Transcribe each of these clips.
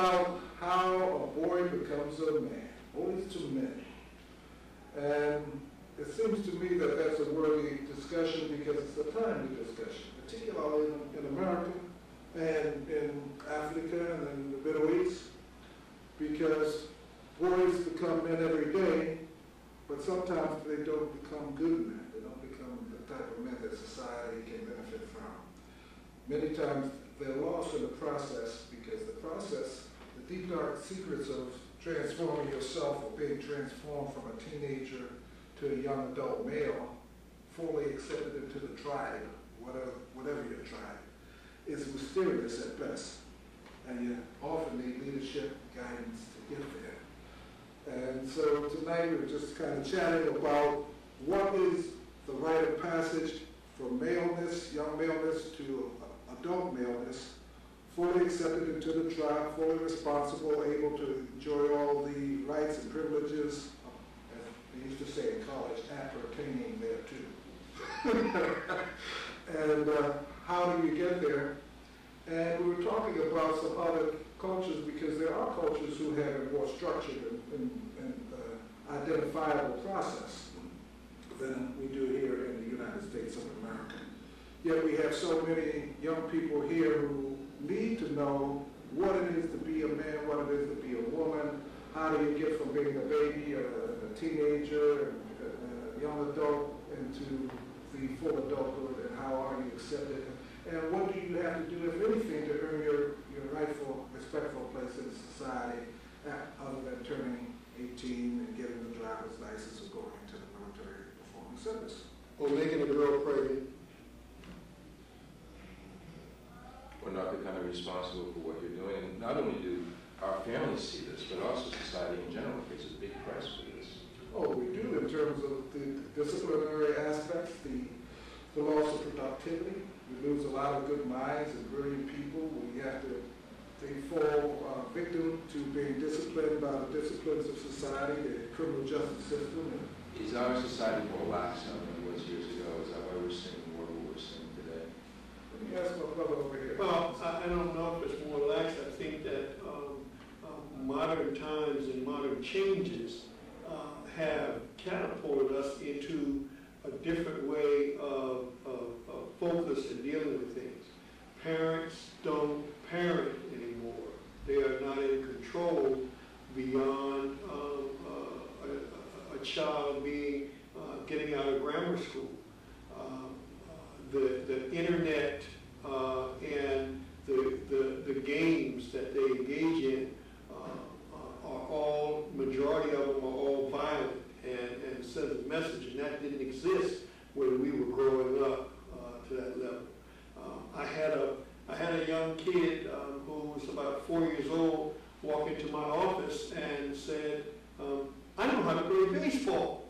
about how a boy becomes a man, boys to men. And it seems to me that that's a worthy discussion because it's a timely discussion, particularly in America and in Africa and in the Middle East, because boys become men every day, but sometimes they don't become good men. They don't become the type of men that society can benefit from. Many times they're lost in the process because the process, the deep dark secrets of transforming yourself or being transformed from a teenager to a young adult male, fully accepted into the tribe, whatever your tribe, is mysterious at best. And you often need leadership, guidance to get there. And so tonight we're just kind of chatting about what is the rite of passage from maleness, young maleness, to adult maleness, fully accepted into the tribe, fully responsible, able to enjoy all the rights and privileges, as they used to say in college, appertaining thereto. And how do you get there? And we were talking about some other cultures because there are cultures who have a more structured and identifiable process than we do here in the United States of America. Yet we have so many young people here who need to know what it is to be a man, what it is to be a woman, how do you get from being a baby, a teenager, a young adult into the full adulthood, and how are you accepted, and what do you have to do, if anything, to earn your rightful, respectful place in society, other than turning 18 and getting the driver's license or going into the military performing service. Or making a girl pregnant. Or not becoming responsible for what you're doing. And not only do our families see this, but also society in general pays a big price for this. Oh, we do, in terms of the disciplinary aspects, the loss of productivity. We lose a lot of good minds and brilliant people. They fall victim to being disciplined by the disciplines of society, the criminal justice system. Is our society more lax now than it was years ago? Is that why we're seeing more of what we're seeing today? Let me ask my brother over here. Well, I don't know if it's more lax. I think that modern times and modern changes have catapulted us into a different way of focus and dealing with things. Parents don't parent anymore. They are not in control beyond a child getting out of grammar school. The internet and the games that they engage in are all, majority of them are all violent and send a message, and that didn't exist when we were growing up to that level. I had a young kid who was about 4 years old walk into my office and said, I know how to play baseball.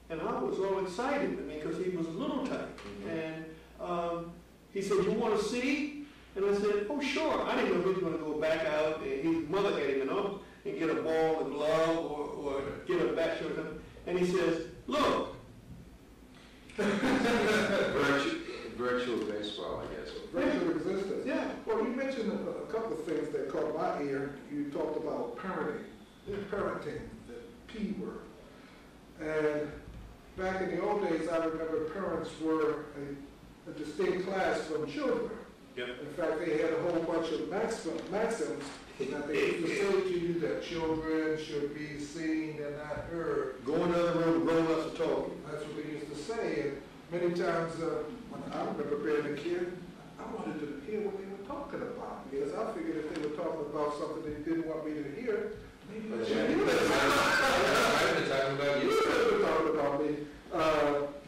And I was all excited, because he was a little type. And he said, you want to see? And I said, oh, sure. I didn't know he was going to go back out, and his mother had him and get a ball and glove or get a bat or something. And he says, look. Virtual baseball, I guess. Virtual existence. Yeah. Well, you mentioned a couple of things that caught my ear. You talked about parenting, the P word. And back in the old days, I remember parents were a distinct class from children. Yep. In fact, they had a whole bunch of maxims that they used to say to you that children should be seen and not heard. Go in the other room, grown-ups are talking. That's what they used to say. And many times, when I remember being a kid, I wanted to hear what they were talking about, because I figured if they were talking about something they didn't want me to hear, maybe they should. I've been talking about you. They were talking about me.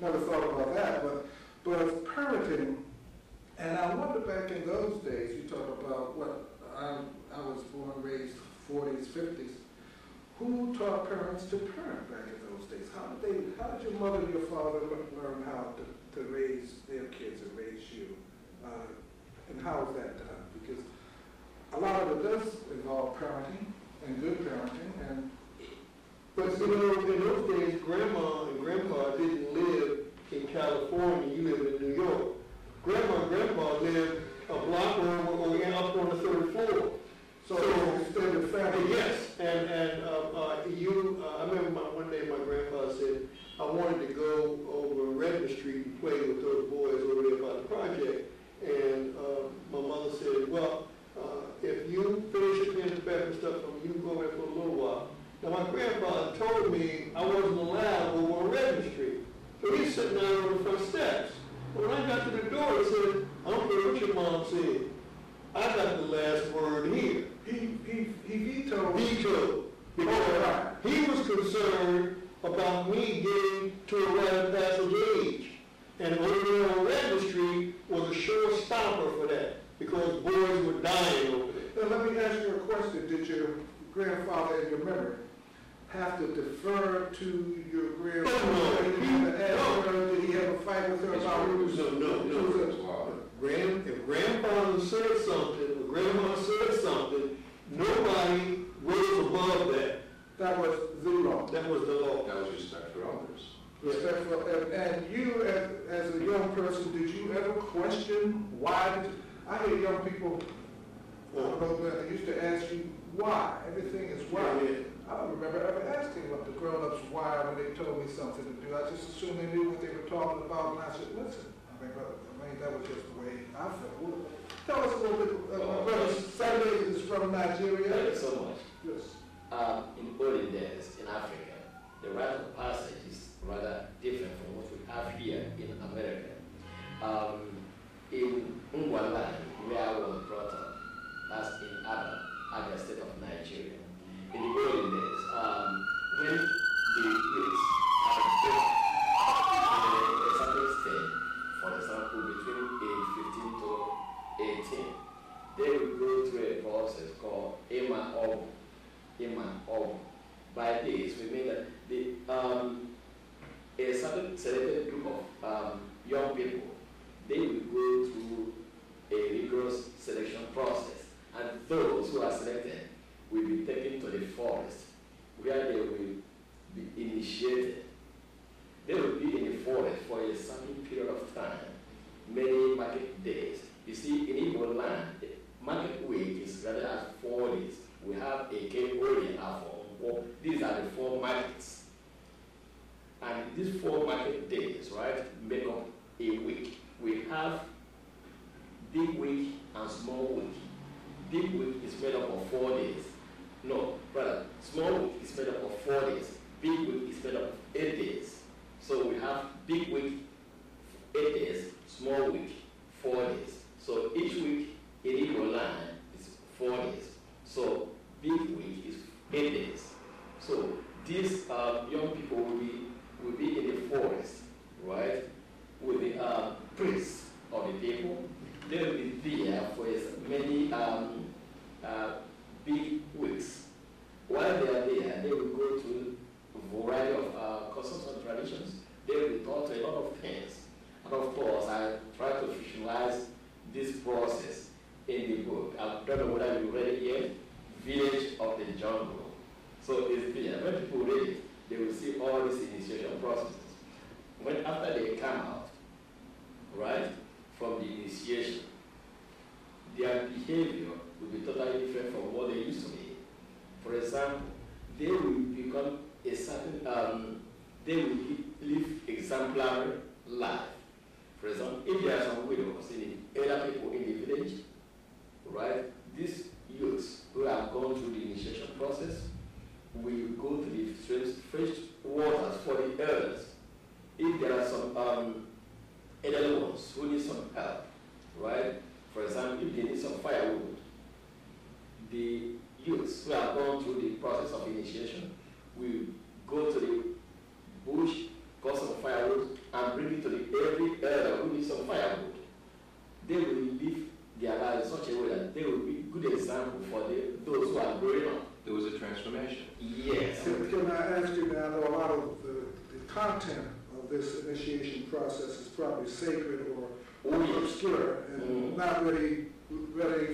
Never thought about that, but parenting. And I wonder, back in those days, you talk about I was born and raised 40s, 50s. Who taught parents to parent back in those days? How did your mother and your father learn how to raise their kids and raise you? And how is that done? Because a lot of it does involve parenting and good parenting. But in those days, grandma and grandpa didn't live in California. You live in New York. Grandma and grandpa lived a block or up on the third floor. So extended wanted to go over Redmond Street and play with those boys over there by the project. And my mother said, well, if you finish your pen and paper and stuff, you can go there for a little while. Now my grandfather told me I wasn't allowed over on Redmond Street. So he's sitting down on the front steps. But when I got to the door, he said, I don't care what your mom said. I got the last word here. He vetoed. Vetoed. Because he was concerned about me getting to a rite of passage age. And over there on Redmond Street was a sure stopper for that, because boys were dying over there. Now let me ask you a question. Did your grandfather, in your memory, have to defer to your grandfather? No. Did he have to ask her? Did he have a fight with her about who? No. If grandfather said something, or grandma said something, nobody rose above that. That was the law. That was the law. That was respect for elders. Respectful. And you, as a young person, did you ever question why? I hear young people, I don't know, they used to ask you why. Everything is why. Yeah. I don't remember ever asking what the grown-ups why when they told me something to do. I just assumed they knew what they were talking about, and I said, listen. I mean, that was just the way I felt. Well, tell us a little bit. My brother Saturday is from Nigeria. Thank you so much. Yes. In olden days in Africa, the rite of passage is rather different from what we have here in America. In Ngwalan, where I was brought up, that's in Abia state of Nigeria. In the olden days, when the youths are in a certain state, for example, between age 15 to 18, they will go through a process called Iman Ob. By this, we mean that a certain selected group of young people, they will go through a rigorous selection process, and those who are selected will be taken to the forest, where they will be initiated. They will be in the forest for a certain period of time, many market days. You see, in Igbo land, market week is rather as 4 days. We have a K-Ori and Afo. These are the 4 markets. And these 4 market days, right, make up a week. We have big week and small week. Big week is made up of 4 days. No, brother, small week is made up of 4 days. Big week is made up of 8 days. So we have big week, 8 days, small week, 4 days. So each week in Igbo land is 4 days. So big week is 8 days. So these young people will be in the forest, right, with the priests of the people. They will be there for many big weeks. While they are there, they will go to a variety of customs and traditions. They will be taught a lot of things. And of course, I try to visualize this process in the book. I don't know whether you read it yet, Village of the Jungle. So it's there. When people read it, they will see all these initiation processes. When after they come out, right, from the initiation, their behavior will be totally different from what they used to be. For example, they will become a certain, they will live exemplary life. For example, if there are some widows, elder people in the village, right, these youths who have gone through the initiation process will go to the fresh waters for the elders. If there are some elderly ones who need some help, right, for example, if they need some firewood, the youths who have gone through the process of initiation will go to the bush, cut some firewood, and bring it to every elder who needs some firewood. They will live their lives in such a way that they will be good example for those who are growing up. There was a transformation. Yes. Can I ask you now, I know a lot of the content of this initiation process is probably sacred or obscure and not ready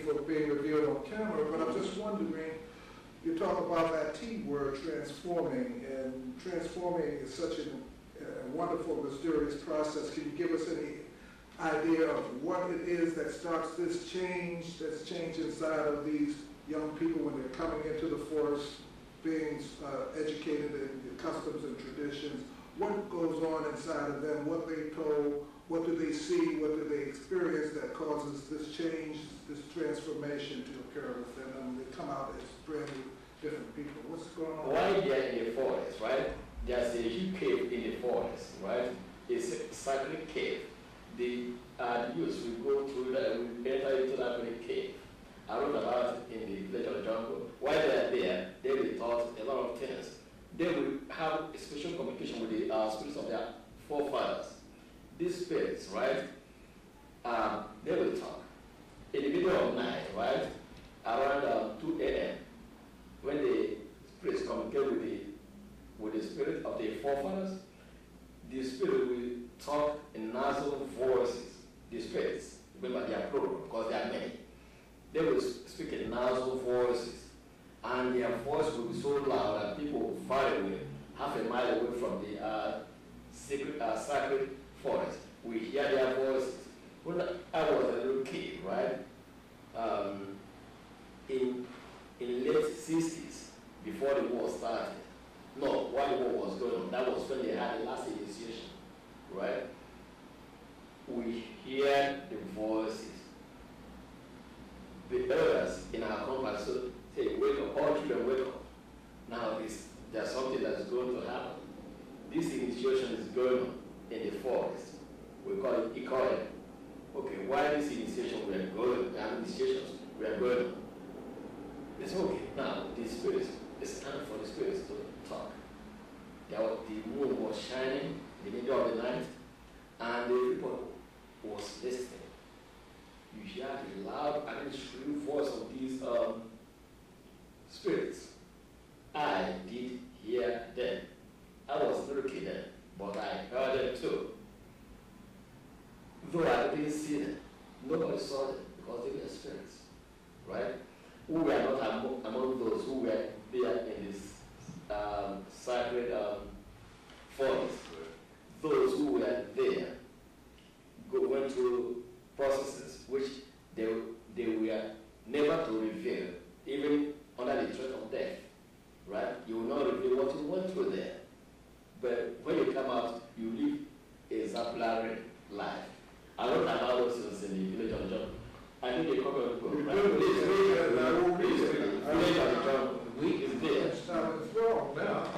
for being revealed on camera, but I'm just wondering, you talk about that T word, transforming, and transforming is such a wonderful, mysterious process. Can you give us any idea of what it is that starts this change, that's changed inside of these young people when they're coming into the forest, being educated in the customs and traditions, what goes on inside of them, what they told, what do they see, what do they experience that causes this change, this transformation to occur with them, and they come out as brand new, different people. What's going on? Why they are in the forest, right? There's a huge cave in the forest, right? It's a sacred cave. The youth will go through that, will enter into that very cave. I wrote about it in the Village of the Jungle. While they are there, they will be taught a lot of things. They will have a special communication with the spirits of their forefathers. These spirits, right? They will talk. In the middle of night, right? Around 2 a.m., when the spirits communicate with the spirit of their forefathers, the spirit will talk in nasal voices. The spirits, remember they are plural because there are many. They will speak in nasal voices, and their voice will be so loud that people far away, half a mile away from the sacred forest, we hear their voices. When I was a little kid, right, in late 60s, before the war started, no, while the war was going on, that was when they had the last initiation, right? We hear the voices. The elders in our company say, wake up, all children wake up. Now there's something that's going to happen. This initiation is going on in the forest. We call it Ikoya. Okay, why this initiation we are going, initiations we are going on? It's okay. Now the spirits, it's time for the spirits to talk. The moon was shining in the middle of the night, and the people was listening. You hear the loud and shrill voice of these spirits. I did hear them. I was a little kid then, but I heard them too. Though I didn't see them, nobody saw them because they were spirits, right? We were not among those who were there in this sacred forest. Those who were there went through processes which they were never to reveal, even under the threat of death, right? You will not reveal what you went through there. But when you come out, you live a exemplary life. I wrote about those things in the Village of the Jungle. I think a couple of people, right? Please Village of the Jungle. Is there.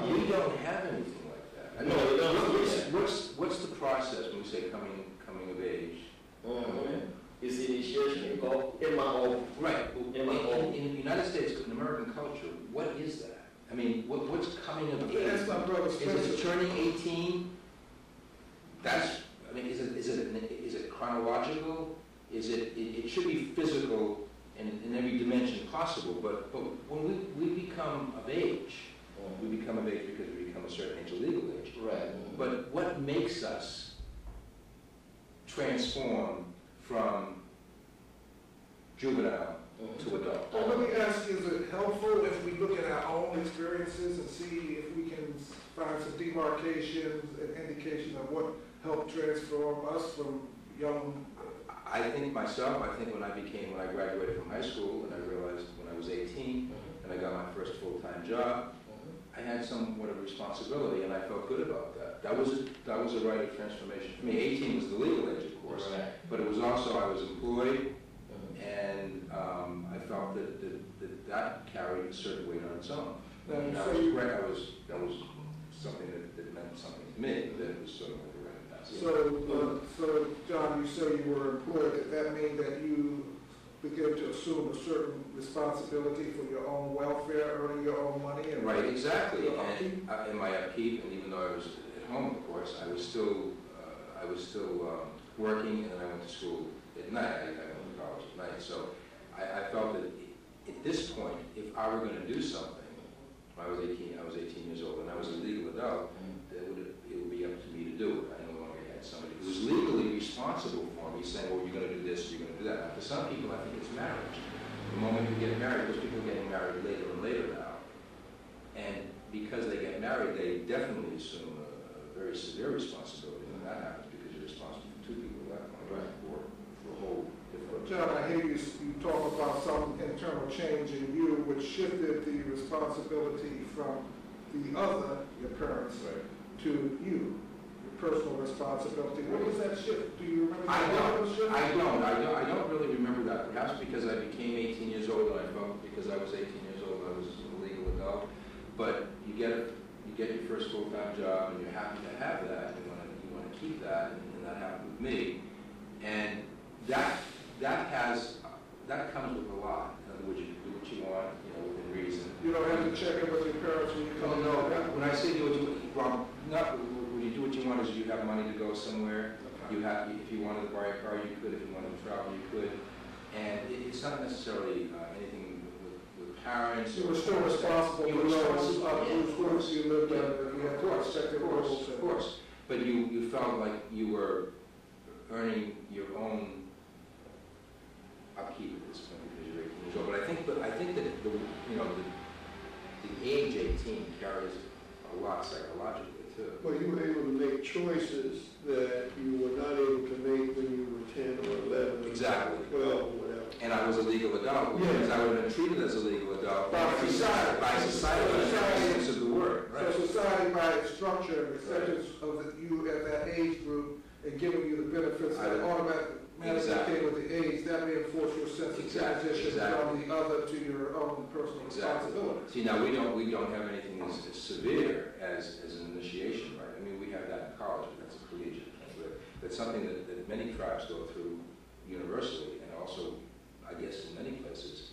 We don't have anything like that. I mean, No, we don't. what's the process when we say coming of age? It's initiation called Emma. Right. In the United States, in American culture, what is that? I mean, what's coming of age? That's my brother's Is it turning 18? Is it chronological? It should be physical in every dimension possible, but when we become of age, we become of age because we become a certain age, a legal age. Right. But what makes us transform from juvenile to adult? Well, let me ask you, is it helpful if we look at our own experiences and see if we can find some demarcations and indication of what helped transform us from young? I think when I graduated from high school and I realized when I was 18 and I got my first full-time job, I had somewhat of responsibility and I felt good about that. That was a rite of transformation for me. 18 was the legal age, of course, Right. but it was also, I was employed, and I felt that carried a certain weight on its own. And that was something that meant something to me, that it was sort of like a rite of passage. So John, you say you were employed. Did that mean that you began to assume a certain responsibility for your own welfare, earning your own money? And Right, exactly. And in my upkeep, and even though I was at home, of course, I was still working, and then I went to school at night. I went to college at night. So I felt that at this point, if I were going to do something, when I was 18 years old, and I was a legal adult, it would be up to me to do it. I no longer had somebody who was legally responsible for me saying, well, you're going to do this, you're going to do that. Now, for some people, I think it's marriage. The moment you get married, because people are getting married later and later now, and because they get married, they definitely assume a very severe responsibility when that happens, because you're responsible for two people at that point, right? For a whole different. John, I hear you talk about some internal change in you, which shifted the responsibility from the other, your parents, Right. to you, your personal responsibility. What was that shift? Do you remember I that shift? I don't really remember that. Perhaps because I became 18 years old and I felt because I was 18 years old I was a legal adult. But you get your first full-time job and you're happy to have that. You want to keep that, and that happened with me. And that comes with a lot. In other words, you do what you want, within reason. You don't have to check in with your parents when you come. No. When I say do what you want, when you do what you want is you have money to go somewhere. You have, if you wanted to buy a car, you could. If you wanted to travel, you could. And it's not necessarily anything with parents. You were still responsible for those groups you lived in. Of course. But you felt like you were earning your own upkeep at this point because you're 18 years old. But I think that the age 18 carries a lot psychologically too. Well, you were able to make choices that you were not able to make when you were 10 or 11. Exactly. 12 or whatever. And I was a legal adult because I would have been treated as a legal adult by society, by the sense of the word. Right. So society, by its structure and acceptance of you at that age group and giving you the benefits that automatically came with the age, that reinforced your sense of transition from the other to your own personal responsibility. See, now we don't have anything as severe as an initiation, right? I mean, we have that in college, but that's a collegiate thing. That's something that many tribes go through universally, and also, I guess, in many places.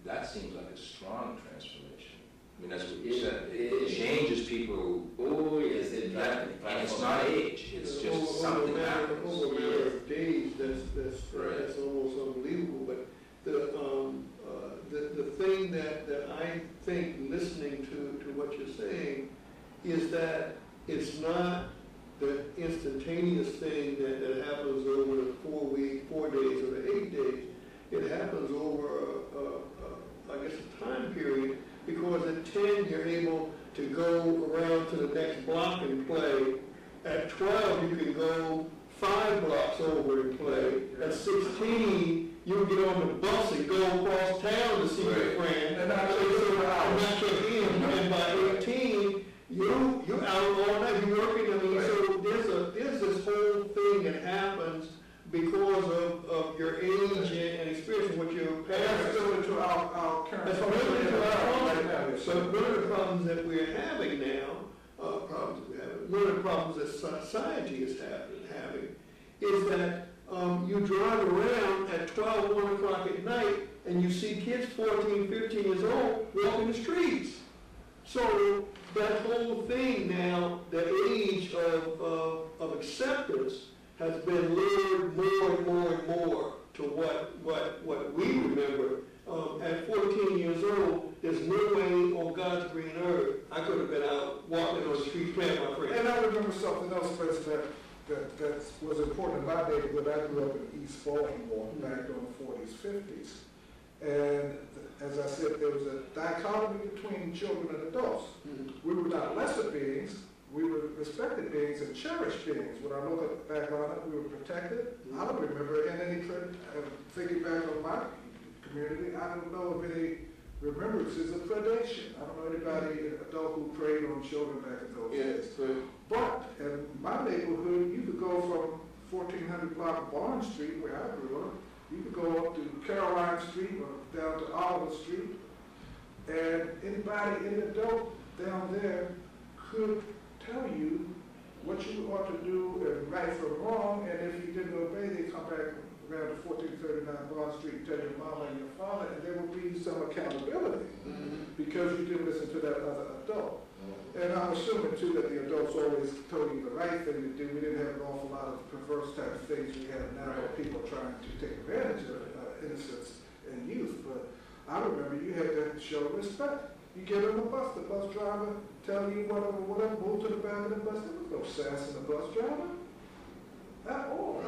That seems like a strong transformation. I mean, that's what you said. It changes people. Oh, yes, and it's not age. It's just something happens. Over a matter of days, that's almost unbelievable. But the thing that I think, listening to what you're saying, is that it's not the instantaneous thing that happens over the 4 days or the 8 days. It happens over, I guess, a time period, because at 10 you're able to go around to the next block and play. At 12 you can go 5 blocks over and play. At 16 you get on the bus and go across town to see your friend. And not check in. And by 18 you're out all night. You're working. I mean, so there's this whole thing that happens because of your age and experience and what your parents do to our current. That's so one of the problems that we're having now, one of the problems that society is having, is that you drive around at 12, 1 o'clock at night, and you see kids 14, 15 years old walking the streets. So that whole thing now, the age of acceptance, has been lured more and more and more to what we remember. At 14 years old, there's no way on God's green earth I could have been out walking on the street playing with my friends. And I remember something else, Chris, that was important in my neighborhood. I grew up in East Baltimore back in the 40s, 50s. And as I said, there was a dichotomy between children and adults. Mm-hmm. We were not lesser beings. We were respected beings and cherished beings. When I look back on it, we were protected. Mm-hmm. I don't remember thinking back on my community, I don't know of any remembrances of predation. I don't know anybody, an adult who preyed on children back in those days. But in my neighborhood, you could go from 1400 block Barn Street, where I grew up, you could go up to Caroline Street or down to Oliver Street, and any adult down there could tell you what you ought to do and right from wrong, and if you didn't obey, they come back around to 1439 Bond Street and tell your mama and your father, and there will be some accountability because you didn't listen to that other adult. And I'm assuming too that the adults always told you the right thing to do. We didn't have an awful lot of perverse type of things we have now, where people trying to take advantage of innocence and youth. But I remember you had to show respect. You get on the bus driver tell you whatever, move to the back of the bus. There was no sass in the bus driver at all.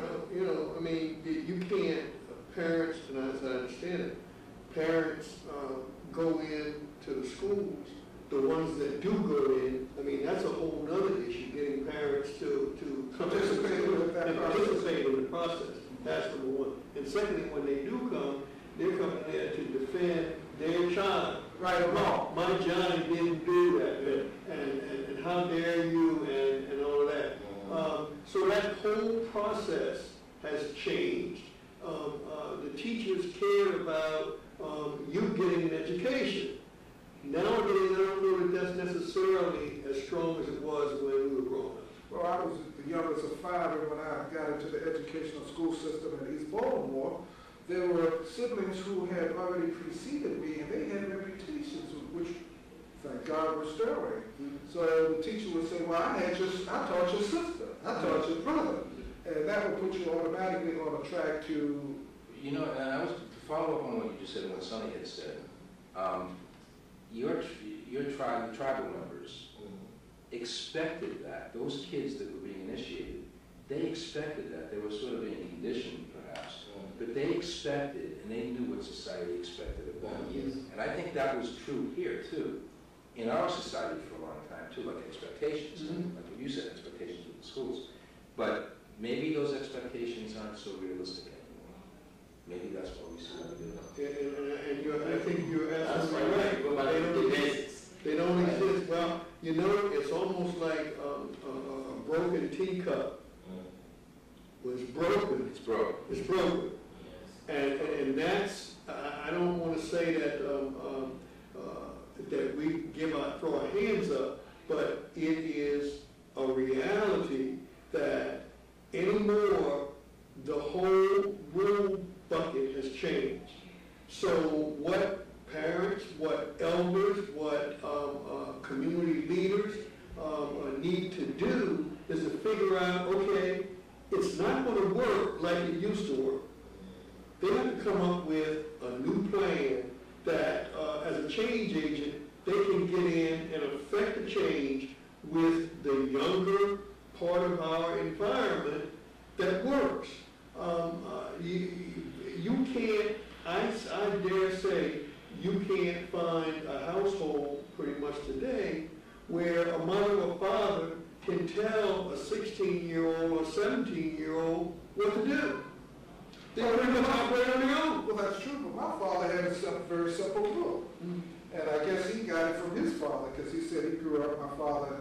I mean, you can't, parents, and as I understand it, parents go in to the schools, the ones that do go in. I mean, that's a whole other issue, getting parents to participate in the process. That's number one. And secondly, when they do come, they're coming there to defend their child. Right or wrong. My Johnny didn't do that. And how dare you and all of that. So that whole process has changed. The teachers cared about you getting an education. Nowadays, I don't know that that's necessarily as strong as it was when we were growing up. Well, I was the youngest of five, and when I got into the educational school system in East Baltimore, there were siblings who had already preceded me, and they had reputations, which, thank God, were sterling. So the teacher would say, well, I taught your sister, I taught your brother. And that would put you automatically on a track to... You know, and I was to follow up on what you just said and what Sonny had said. Your tribal members expected that. Those kids that were being initiated, they expected that. They were sort of being conditioned, perhaps. But they expected, and they knew what society expected of them. Yes. And I think that was true here, too. In our society for a long time, too, like expectations. Like what you said, expectations with the schools. But maybe those expectations aren't so realistic anymore. Maybe that's what we see what we do. And I think you're absolutely right. Go back to the basics. They don't exist. Well, you know, it's almost like a broken teacup. When it's broken, It's broken. it's broken. Yes. And that's, I don't want to say that that we throw our hands up, but it is a reality that anymore the whole rule bucket has changed. So what parents, what elders, what community leaders need to do is to figure out, okay, it's not going to work like it used to work. They have to come up with a new plan that, as a change agent, they can get in and affect the change with the younger part of our environment that works. You can't, I dare say, you can't find a household pretty much today where a mother or father can tell a 16-year-old or 17-year-old what to do. They pretty much operate on their own. Well, that's true, but my father had a very simple rule. And I guess he got it from his father, because he said he grew up, my father's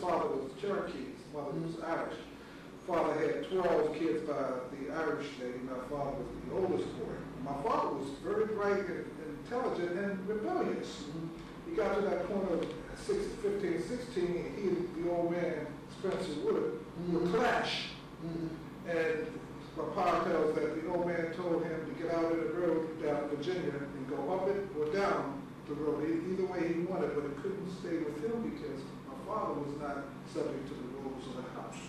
father was Cherokee, his mother was Irish. Father had 12 kids by the Irish lady. My father was the oldest boy. My father was very bright and intelligent and rebellious. He got to that point of 15, 16, and he and the old man, Spencer Wood, would clash. And my pa tells that the old man told him to get out of the road down in Virginia and go up it or down the road. Either way he wanted, but it couldn't stay with him because my father was not subject to the rules of the house.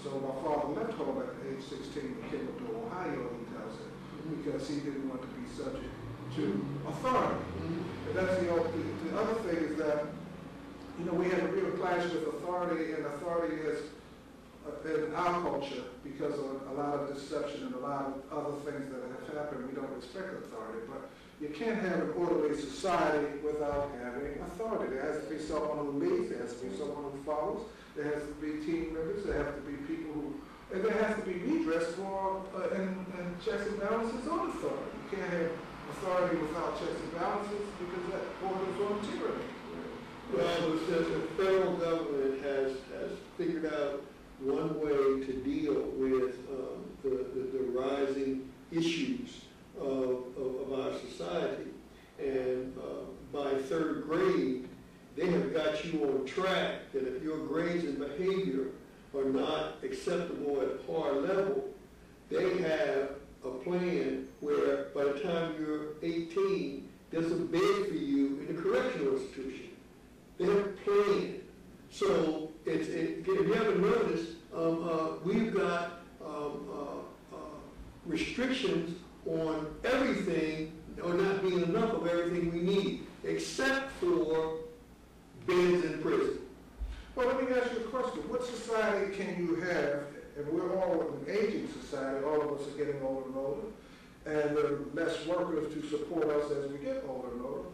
So my father left home at age 16 and came up to Ohio, he tells it, because he didn't want to be subject to authority. And that's the other thing is that, you know, we have a real clash with authority, and authority is in our culture, because of a lot of deception and a lot of other things that have happened, we don't respect authority. But you can't have an orderly society without having authority. There has to be someone who leads, there has to be someone who follows, there has to be team members, there have to be people who, and there has to be redress for and checks and balances on authority. You can't have authority without checks and balances because that borders on tyranny. Well, the federal government has figured out one way to deal with the rising issues of our society. And by third grade, they have got you on track that if your grades and behavior are not acceptable at par level, they have a plan where by the time you're 18, there's a bed for you in the correctional institution. They have a plan. So if you haven't noticed, we've got restrictions on everything, or not being enough of everything we need, except for beds in prison. Well, let me ask you a question. What society can you have, and we're all an aging society, all of us are getting older and older, and there are less workers to support us as we get older and older.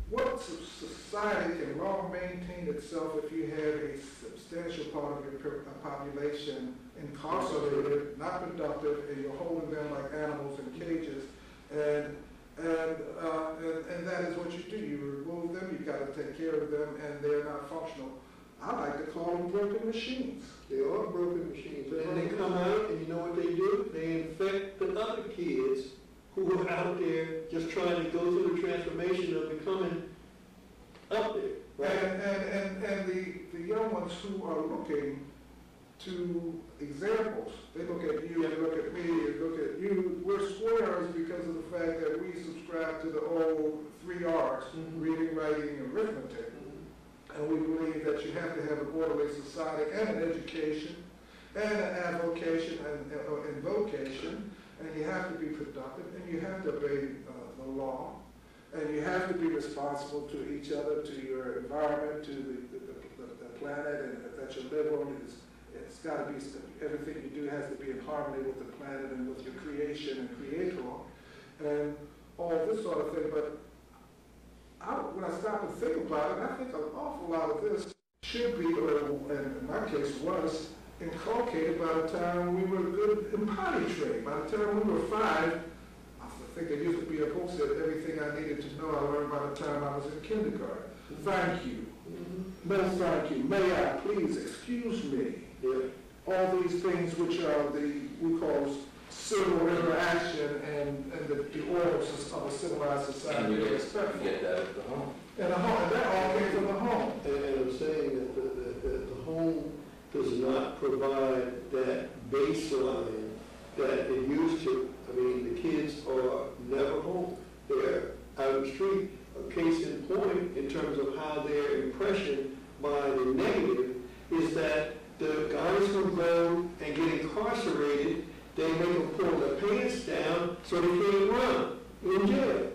What society can long maintain itself if you have a substantial part of your population incarcerated, not productive, and you're holding them like animals in cages? And And that is what you do. You remove them, you've got to take care of them, and they're not functional. I like to call them broken machines. They are broken machines. And they come out, and you know what they do? They infect the other kids who are out there just trying to go through the transformation of becoming up there. Right? And the young ones who are looking to examples, they look at you, they look at me, they look at you. We're squares because of the fact that we subscribe to the old 3 R's, reading, writing, and arithmetic. And we believe that you have to have an orderly society and an education and an avocation and vocation, and you have to be productive, and you have to obey the law, and you have to be responsible to each other, to your environment, to the planet and that you live on. It's got to be, everything you do has to be in harmony with the planet and with your creation and creator, and all this sort of thing. But when I stop and think about it, I think an awful lot of this should be, or in my case was, inculcated by the time we were good in potty training. By the time we were 5, I think there used to be a book that everything I needed to know I learned by the time I was in kindergarten. Thank you. No, thank you. May I please excuse me? All these things which are we call civil interaction and the orders of a civilized society. And you get that at the home. And that all came from the home. And I'm saying that the home does not provide that baseline that it used to. I mean, the kids are never home. They're out on the street. A case in point in terms of how their impression by the negative is that the guys who go and get incarcerated, they make them pull their pants down so they can't run in jail.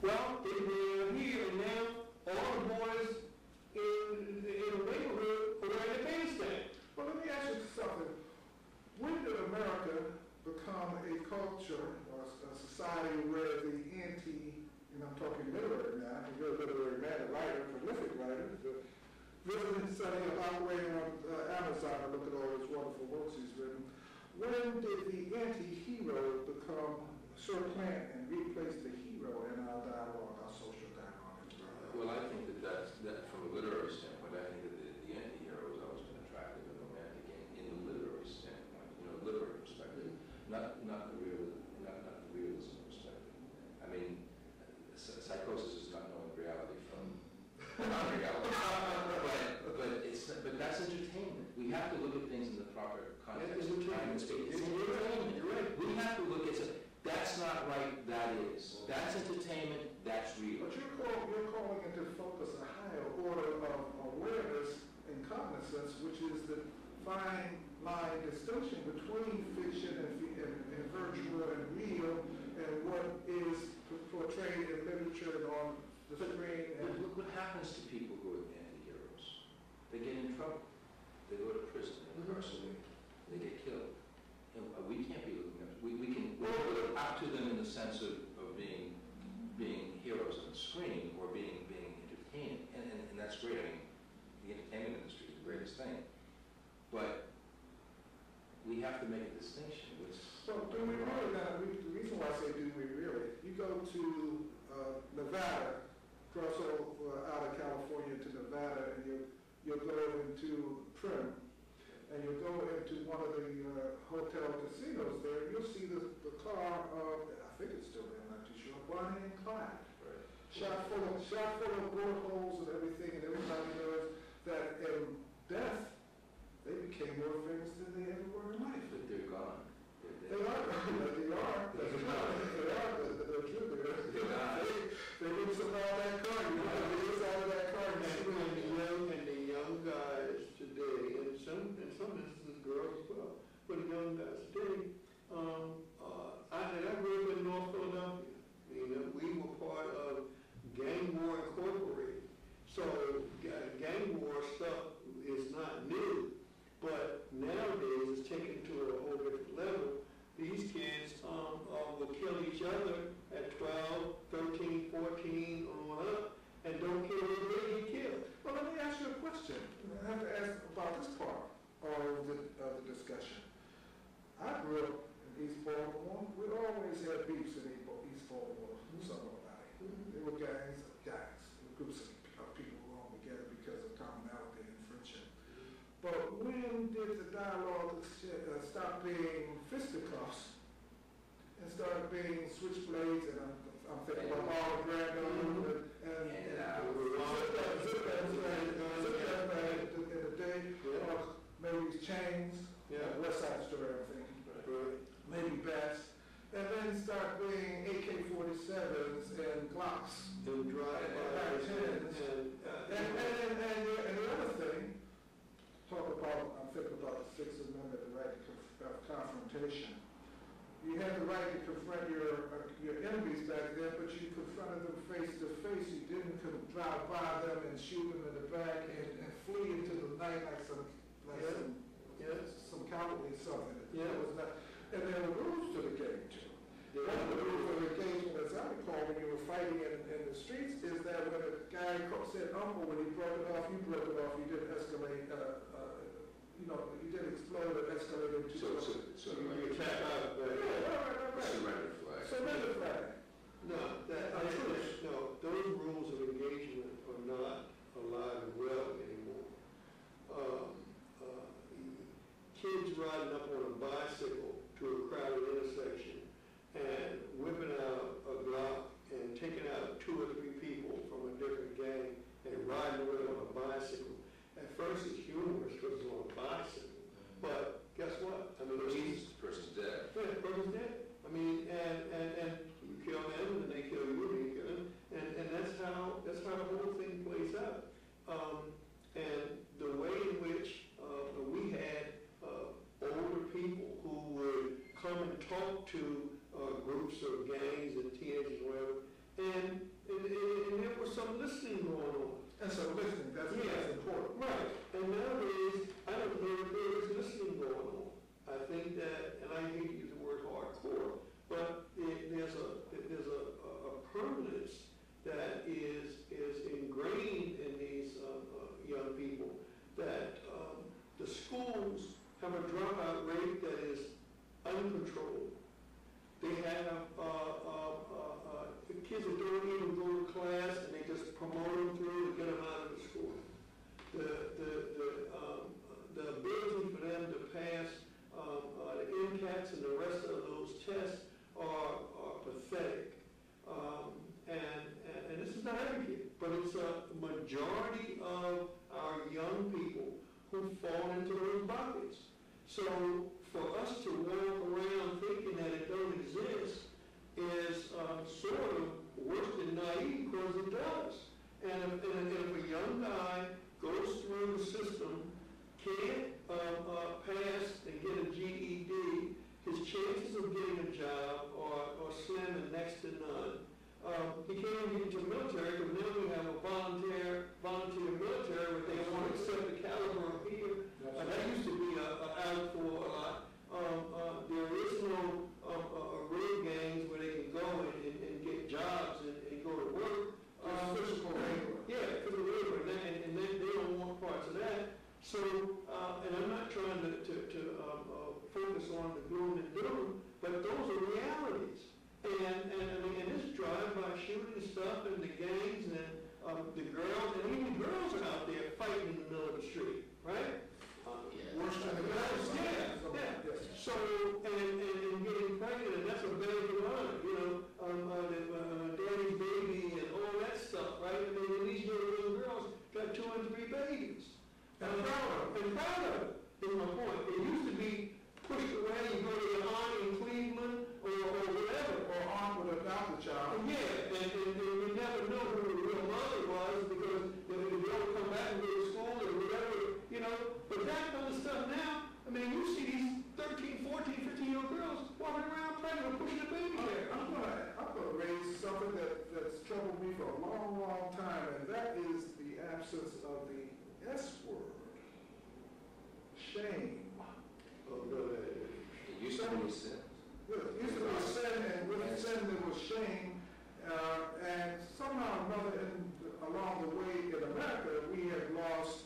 Well, they're here and now all the boys in the neighborhood are wearing their pants down. Well, let me ask you something. When did America become a culture or a society where the and I'm talking literary now, you're a literary man, a writer, a prolific writer, visiting, studying, operating on Amazon, and look at all his wonderful works he's written. When did the anti-hero become supplant and replace the hero in our dialogue, our social dialogue? Well, I think that from a literary standpoint, I think that the anti-hero has always been attractive and romantic in the literary standpoint, literary perspective, not the realism perspective. I mean, psychosis is not knowing reality from non-reality. But that's entertainment. We have to look at things in the proper context of time and space. It's entertainment. You're right. We have to look at it. That's not right. That is. That's entertainment. That's real. But you're calling into focus a higher order of awareness and cognizance, which is the fine line distinction between fiction and virtual and real, and what is portrayed in literature and on the screen. And look what happens to people who are anti-heroes. They get in trouble. They go to prison, incarcerated. They get killed. And we can't be looking up. We can look up to them in the sense of being heroes on the screen or being entertaining. And that's great. I mean, the entertainment industry is the greatest thing. But we have to make a distinction. So do we really now? The reason why I say do we really, you go to Nevada, cross over out of California to Nevada, and you'll go into Prim, and you'll go into one of the hotel casinos there, and you'll see the car of, I think it's still there, I'm not too sure, Bonnie and Clyde. Right. Shot full of bullet holes and everything, and everybody knows that in death, they became more famous than they ever were in life. But they're gone. They are. They're true. They didn't survive that car. They inside of that car. And the young guys today, and some instances girls as well, but the young guys today, I grew up in North Philadelphia. We were part of Gang War Incorporated. So gang war stuff is not new, but nowadays it's taken to a whole different level. These kids will kill each other at 12, 13, 14, on up, and don't care where they get killed. Well, let me ask you a question. I have to ask about this part of the discussion. I grew up in East Baltimore. We always had beefs in East or somebody. They were gangs, groups of people who were together because of commonality and friendship. But when did the dialogue stop being fisticuffs and start being switchblades? And I'm thinking about all the grand and in the day, or maybe chains, West Side Story, I'm thinking, maybe bats. And then start being AK-47s and Glocks And drive-bys and the other thing, I'm thinking about the Sixth Amendment, the right of confrontation. You had the right to confront your enemies back then, but you confronted them face to face. You didn't drive by them and shoot them in the back and flee into the night like some cowardly something. That was not. And there were rules to the game too. One of the rules of the engagement, as I recall, when you were fighting in the streets, is that when a guy said uncle, when he broke it off, you broke it off. You didn't escalate. You didn't explode or escalate into. So you tap out. Surrender flag. Surrender flag. No, those rules of engagement are not alive and well anymore. Kids riding up on a bicycle to a crowded intersection and whipping out a Glock and taking out 2 or 3 people from a different gang and riding away on a bicycle. At first it's humorous because it's on a bicycle, but guess what? I mean, the person's dead. Yeah, the person's dead. I mean, and you kill them and they kill you and you kill them, and that's how the whole thing plays out. And the way in which we had older people who would come and talk to groups of gangs and teenagers and whatever, and there was some listening going on. And so listening, that's important. Right. And nowadays, I don't know if there is listening going on. I think that, and I hate to use the word hardcore, but there's a permanence that is ingrained in these young people, that the schools have a dropout rate that is uncontrolled. They have kids that don't even go to class and they just promote them through to get them out of the school. The ability for them to pass the MCATs and the rest of those tests are pathetic. And this is not every kid, but it's a majority of our young people who fall into those buckets. So for us to walk around thinking that it don't exist is sort of worse than naive, because it does. And if a young guy goes through the system, can't pass and get a GED, his chances of getting a job are slim and next to none. He can't even get into the military, because now we have a volunteer military where they want to accept the caliber of here. That used to be out for a lot. There is no real gangs where they can go and get jobs and go to work. Physical labor. Yeah, physical labor, and they don't want parts of that. So, and I'm not trying to focus on the gloom and doom, but those are realities. And this drive-by shooting stuff and the gangs and the girls, and even the girls are out there fighting in the middle of the street, right? Worse than the guys. Yeah. So, and getting pregnant, and that's a badge of honor, daddy's baby and all that stuff, right? I mean, these little girls got 2 and 3 babies. And proud of it, is my point. It used to be pushed away, you go to your aunt in Cleveland or whatever. Or aunt would adopt a child. Yeah, and you never know who the real mother was, because they don't come back and go to school or whatever, But that kind of stuff now, I mean, you see these 13, 14, 15-year-old girls walking around pregnant and pushing a baby there. I'm gonna raise something that's troubled me for a long, long time, and that is the absence of the S word. Shame. It used to be sin. It used to be sin, and with sin there was shame, and somehow or another along the way in America, we have lost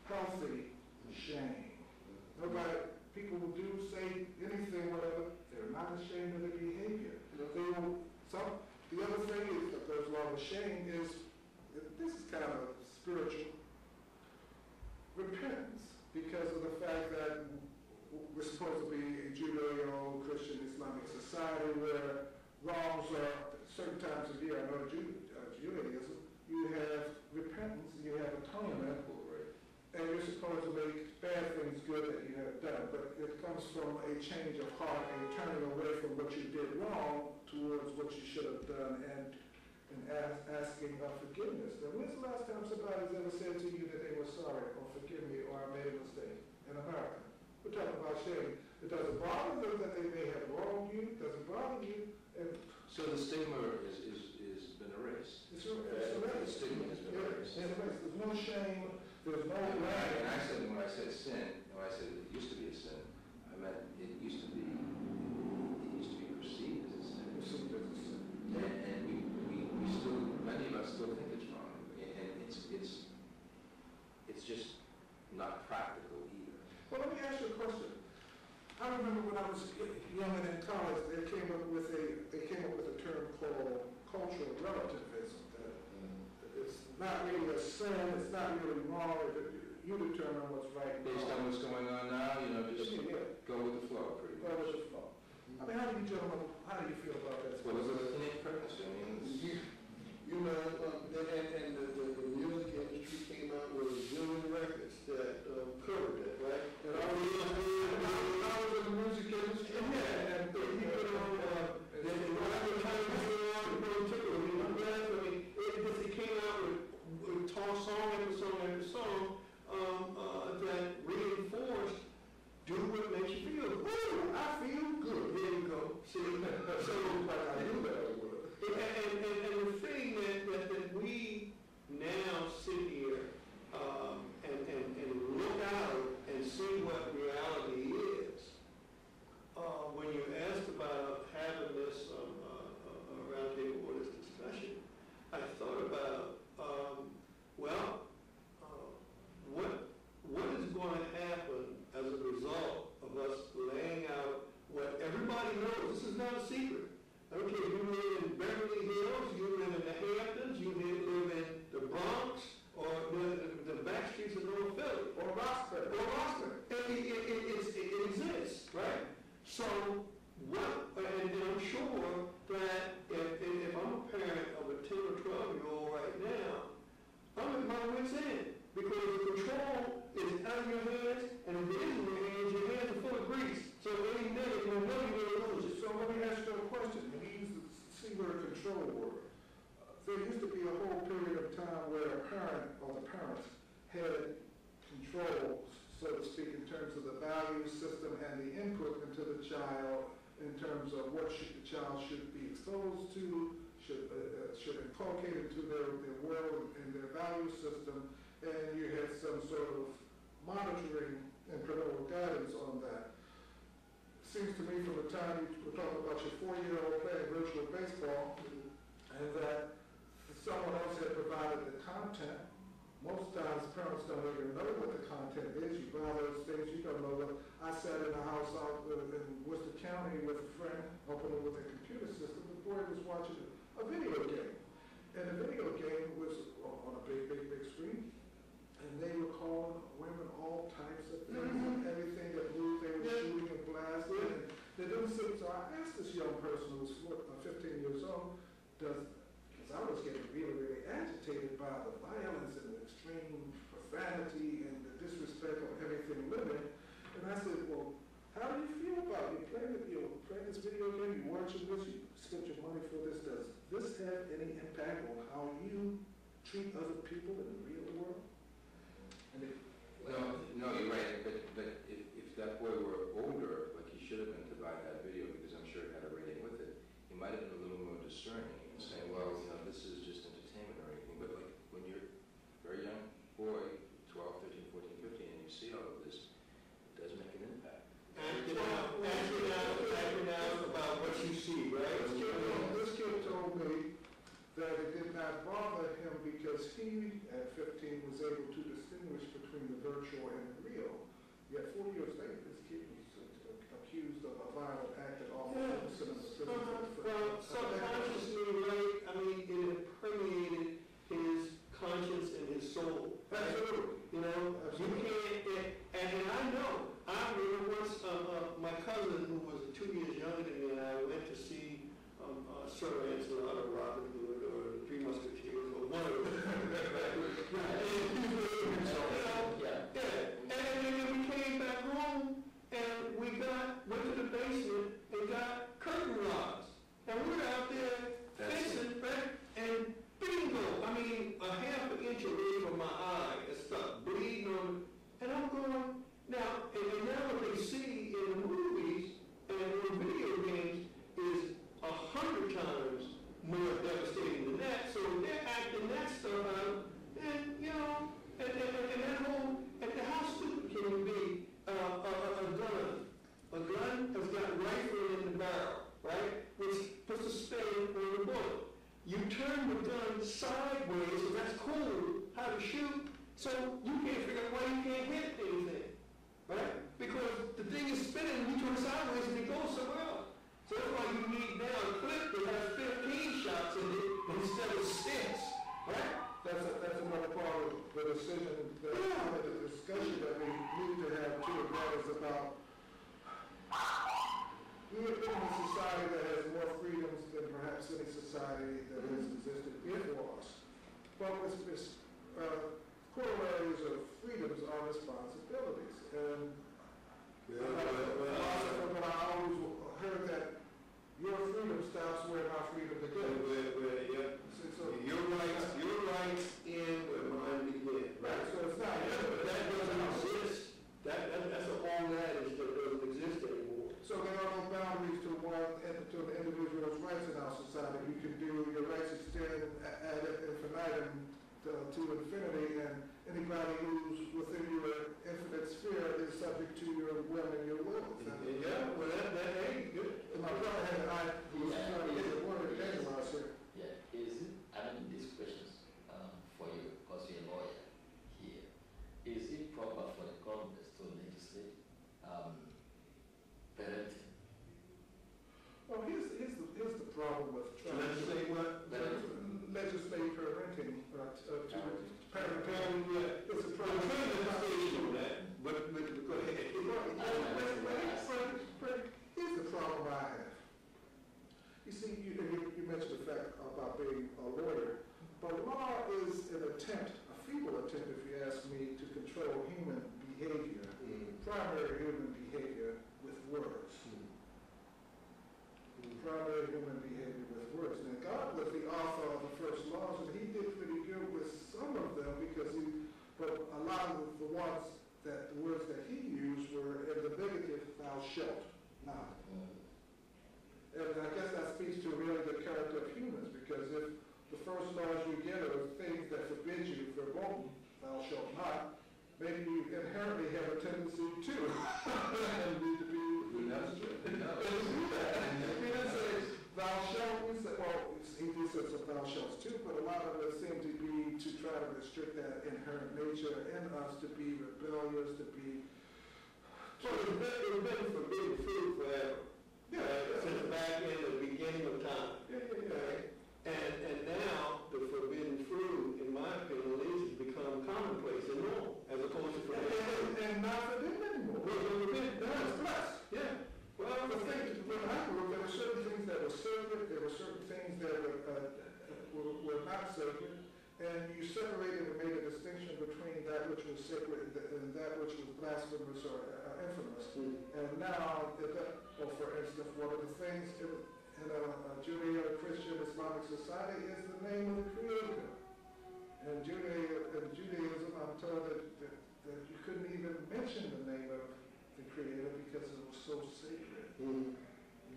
healthy shame. People who do say anything, whatever, they're not ashamed of their behavior. They will The other thing is, that goes along with shame is, this is kind of spiritual repentance, because of the fact that we're supposed to be a Judeo-Christian Islamic society where wrongs are certain times of year. I know Judaism, you have repentance, you have atonement, and you're supposed to make bad things good that you have done. But it comes from a change of heart, a turning away from what you did wrong towards what you should have done, and asking of forgiveness. Now, when's the last time somebody's ever said to you that they were sorry, or forgive me, or I made a mistake in America? We're talking about shame. It doesn't bother them that they may have wronged you. It doesn't bother you. And so the stigma is been erased. It's erased. The stigma has been erased. It's erased. There's no shame. There's no and blame. when I said sin, when I said it used to be a sin, I meant it used to be perceived as a sin. Perceived as a sin. And we still, many of us still think it's wrong, and it's just not practical either. Well, let me ask you a question. I remember when I was young and in college, they came up with a term called cultural relativism. That it's not really a sin, it's not really wrong. You determine what's right and wrong. Based on what's going on now, just go with the flow, pretty much. Go with the flow. I mean, how do you feel about that? Well, it's a teenage pregnancy. I mean, and the music industry came out with a zillion records that covered that, right? And I was in the music industry, and you it came out with song after song that reinforced, do what makes you feel good. Ooh, I feel good. There you go. See, so I knew that. And the thing that we now sit here and look out and see what reality is. When you asked about having this roundtable or this discussion, I thought about what is going to happen as a result of us laying out what everybody knows. This is not a secret. Okay, you live in Beverly Hills, you live in the Hamptons, you live in the Bronx, or the back streets of North Philly, or Roxbury. It exists, right? So, and I'm sure that if I'm a parent of a 10 or 12-year-old right now, I'm at my wit's end, because the control is out of your hands, and if it is in your hands are full of grease. So any minute, you'll know you're going to lose it. So let me ask you a question. When you use the C-word control word, there used to be a whole period of time where a parent or the parents had control, so to speak, in terms of the value system and the input into the child, in terms of what the child should be exposed to, should inculcate into their world and their value system, and you had some sort of monitoring and parental guidance on that. Seems to me from the time you were talking about your 4-year-old playing virtual baseball, and that someone else had provided the content. Most times parents don't even know what the content is. You buy those things, you don't know what. I sat in a house out in Worcester County with a friend, opening with a computer system. The boy was watching a video game. And the video game was on a big screen. And they were calling women all types of things, and everything that moved, they were shooting and blasting. And they didn't sit. So I asked this young person who was 15 years old, because I was getting really agitated by the violence and the extreme profanity and the disrespect of everything living. And I said, well, how do you feel about it? You're playing this video game, you're watching this, you spent your money for this. Does this have any impact on how you treat other people in the real world? No, you're right. But if that boy were older, like he should have been to buy that video, because I'm sure it had a rating with it, he might have been a little more discerning and saying, well, this is just entertainment or anything. But like when you're a very young boy, 12, 13, 14, 15, and you see all of this, it does make an impact. Acting out about what you see, right? This kid told me that it did not bother him because he, at 15, was able to distinguish between the virtual and the real. Yet 4 years later, this kid was accused of a violent act and all. Well, subconsciously, sideways, so that's cool, how to shoot, so you can't figure out why you can't hit anything, right? Because the thing is spinning, you turn sideways and it goes somewhere else. So that's why you need now a clip that has 15 shots in it instead of 6, right? That's another part of the decision, the discussion that we need to have too, and that is about, we live in a society that has more freedoms than perhaps any society that has existed before us. But with corollaries of freedoms are responsibilities. And but I always heard that your freedom stops where my freedom begins. So Your rights end where mine begin. right, so it's not. But that doesn't exist. That's all that is, that doesn't exist anymore. So there are no boundaries to an individual's rights in our society. You can do, your rights extend ad infinitum to infinity, and anybody who's within your infinite sphere is subject to your will and your will. Yeah, well, that ain't good. And my brother had I was trying to get the word analyzed here. Yeah, is it, I mean, these questions for you, because you're a lawyer here. Is it proper for the government to legislate parenting? Well, here's the problem with trying Legislate what? legislate parenting to Parenting, yeah. It's a I'm problem. trying to do that, but go ahead. Here's the problem I have. You see, you mentioned the fact about being a lawyer, but law is an attempt, a feeble attempt, if you ask me, to control human behavior, primary human behavior with words. Primary human behavior with words. Now, God was the author of the first laws, and he did pretty good with some of them because but a lot of the words that he used were in the negative, thou shalt not. And I guess that speaks to really the character of humans, because if the first laws you get are things that forbid you from thou shalt not, maybe you inherently have a tendency to and need to be do that. He didn't say thou shalt, we said, well, he did say some thou shalts too, but a lot of it seemed to be to try to restrict that inherent nature in us, to be rebellious, to be. So it's been forbidden food forever. Since back in the beginning of time. And now the forbidden fruit, in my opinion, at least, has become commonplace and normal, as opposed to forbidden. And not forbidden anymore. Forbidden. It's blessed. Yeah. Well, the thing, when I grew up, there were certain things that were sacred, there were certain things that were not sacred, and you separated and made a distinction between that which was sacred and that which was blasphemous or infamous. And now, for instance, one of the things in a Judeo-Christian Islamic society is the name of the Creator. And Judaism, I'm told that you couldn't even mention the name of the Creator because it was so sacred.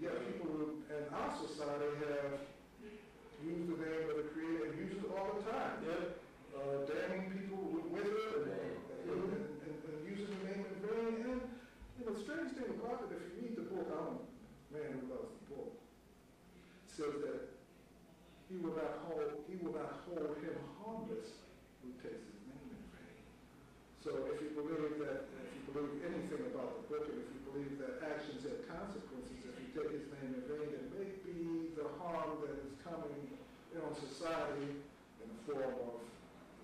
Yet people in our society have used the name of the Creator and use it all the time. Damning people with it and using the name in vain. And the strange thing about it, if you read the book, I'm a man who loves the book, it says that he will not hold him harmless who takes his name in vain. So if you believe anything about the book, and if you believe that actions have consequences, if you take his name in vain, then maybe the harm that is coming on society in the form of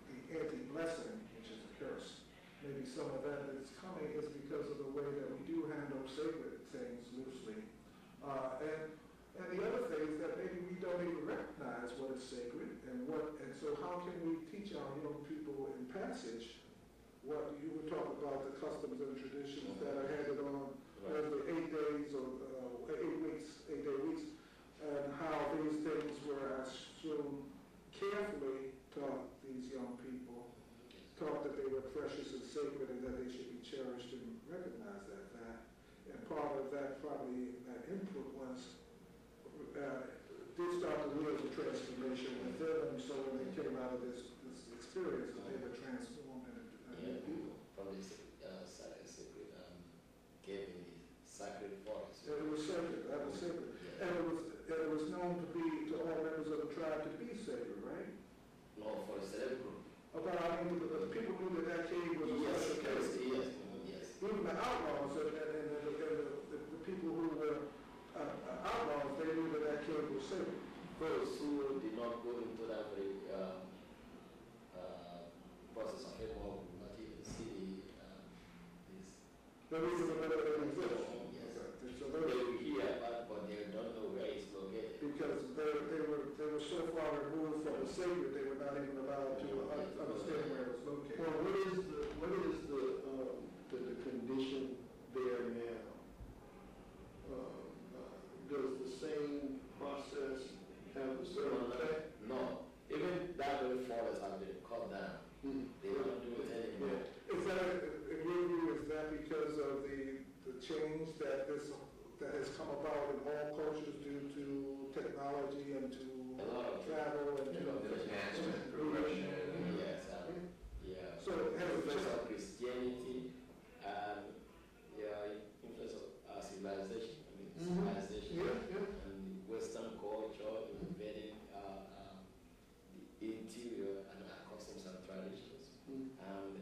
the anti-blessing, which is a curse, maybe some of that that's coming is because of the way that we do handle sacred things loosely. And the other thing is that maybe we don't even recognize what is sacred and so how can we teach our young people in Passage what you would talk about, the customs and traditions that are handed on over 8 days or 8-day weeks, and how these things were, I assume, carefully taught these young people, taught that they were precious and sacred and that they should be cherished and recognize that fact. And part of that, probably that influence, did start to live the transformation within them, so when they came out of this experience, they were transformed into people. From this sacred giving the sacred forest. It was sacred, that was sacred. Yeah. And it was known to all members of the tribe to be sacred, right? the outlaws and the people who were outlaws, they knew that that kid was sacred. Those who did not go into that very process of it will not even see this. The reason that it exists. Yes. Okay. So They will hear about it, but they don't know where it's located. because they were so far removed from the Savior, they were not even allowed to understand where it was located. Well, what is the condition there now? Does the same process have the same effect? No. Even that very forest has been cut down. They don't do it anymore. Is that, in your view, is that because of the change that has come about in all cultures due to technology and to A lot of travel and to Advancement, progression. Yes. Yeah. So it has a influence change. of Christianity and influence of civilization. I mean, civilization and Western culture invading the interior and our customs and traditions. And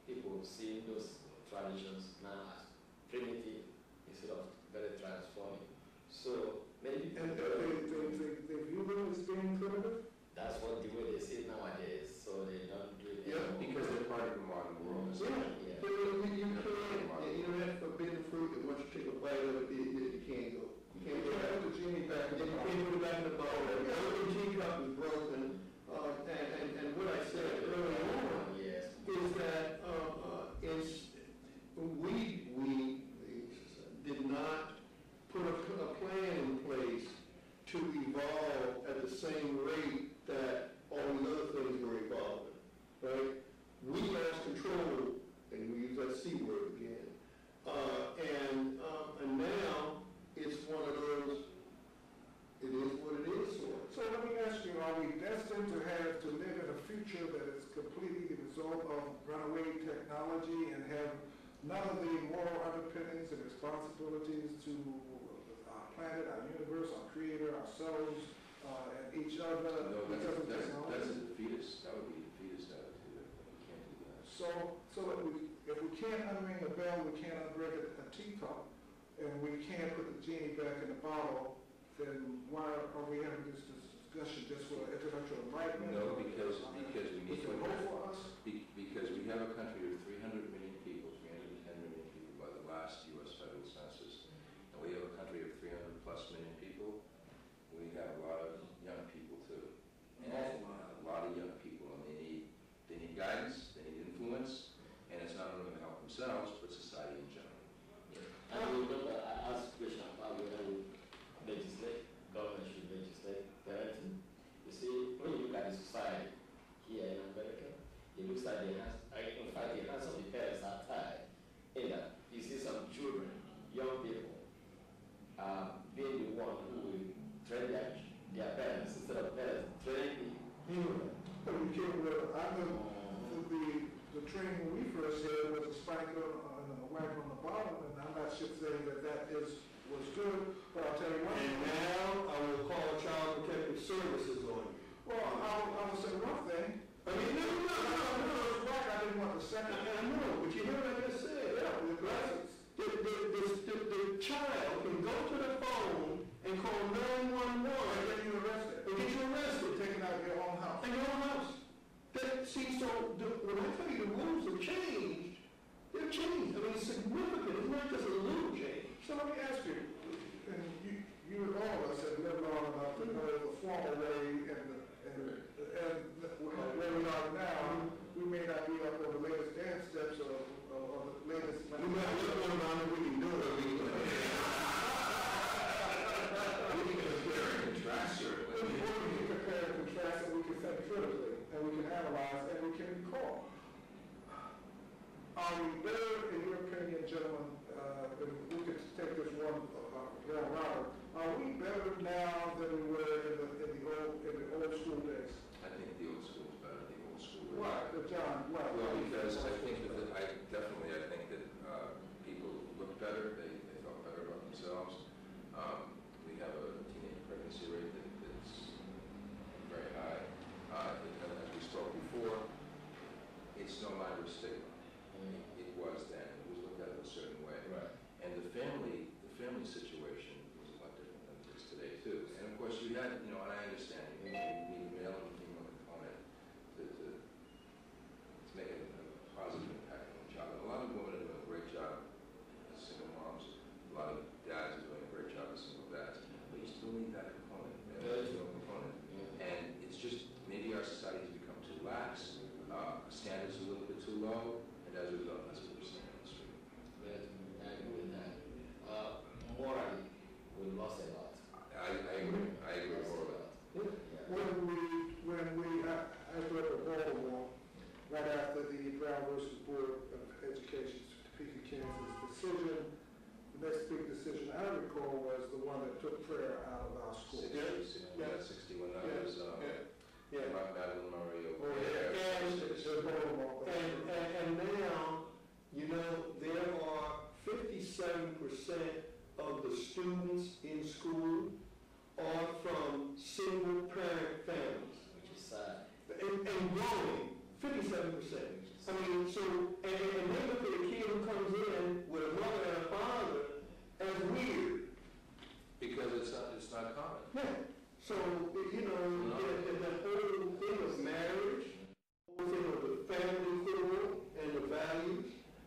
people seeing those traditions now as primitive instead of very transforming. So many people, And they view them as being primitive? that's what the way they see it nowadays. So they don't do it anymore. Because they're part of the modern world. Yeah. But you can't, that forbidden fruit, that once you take a bite of it, you can't go. You can't put the genie back, and you can't put it back in the bottle. The teacup is broken, and what I said earlier on Yes. is that we did not put a plan in place to evolve at the same rate that all these other things were evolving, right? We lost control, and we use that C word again. And now it's one of those, it is what it is. So let me ask you, are we destined to live in a future that is completely the result of runaway technology and have none of the moral underpinnings and responsibilities to our planet, our universe, our creator, ourselves, and each other No, because of that's technology? a defeatist. That would be a defeatist attitude. We can't do that. So that if we can't unring a bell, we can't unbreak a teacup, and we can't put the genie back in the bottle, then why are we having this discussion just for intellectual enlightenment? No, because we need Is to. it hope for us? Because we have a country of 300 million people, 310 million people by the last U.S. federal census. And we have a country of 300 plus million people. We have a lot of young people too. And a lot of young people, and they need guidance, they need influence, and it's not only going to help themselves, but society in general. And we remember, I asked a question about whether we legislate, government should legislate parenting. You see, when you look at the society here in America, it looks like the hands, in fact, the hands of the parents are tied. In that, you see some children, young people, being the one who will train their parents instead of parents training children. But we can't, I know the training we first had was a spanker and a whack on the bottom, and I'm not just saying that was good, but I'll tell you one And thing. now I will call Child Protective Services on you. Well, I will say one thing. I mean, no, It's right, I didn't want the second. I know, but you hear what I just said? Yeah, with Right? glasses. The child can go to the phone and call 911 And get you arrested. and get you arrested. Taken out of your own house. In your own house. When I tell you the rules have changed, they've changed. I mean, it's significant. It's not just a little change. So let me ask you, and you all of us have lived long enough to know the formal way and where we are now, we may not be up on the latest dance steps or the latest. We might look around and we can do it. We can compare and contrast, certainly. We can compare and contrast, and we can think critically, and we can analyze, and we can recall. Are we better, in your opinion, gentlemen, if we could take this one round, are we better now than we were in the old school days? I think the old school is better than the old school. Why, John, why? Well, because I think that people look better, they felt better about themselves. We have a teenage pregnancy rate that's very high. As we spoke before, it's no longer a stigma. It was then. It was looked at a certain way. Yeah. Madeline Murray over Oh, there. And now, you know, there are 57% of the students in school are from single parent families. Which is sad. And growing, 57%. I mean, so, and they look at a kid who comes in with a mother and a father as weird. Because it's not common. Yeah. So, you know, the whole thing of marriage, the whole thing of the family core and the values.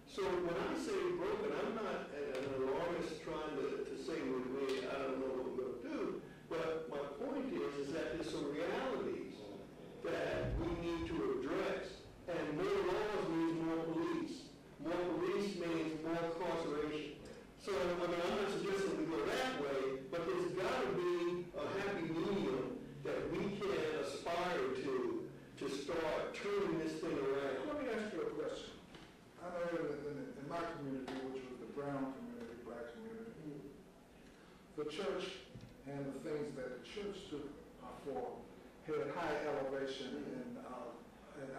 So when I say broken, I'm not an alarmist trying to say with me, I don't know what we're going to do. But my point is that there's some realities that we need to address. And more laws means more police. More police means more incarceration. So, I mean, I'm not suggesting we go that way, but there's got to be a happy medium that we can aspire to start turning this thing around. Let me ask you a question. I know in my community, which was the brown community, black community, the church and the things that the church stood for had high elevation in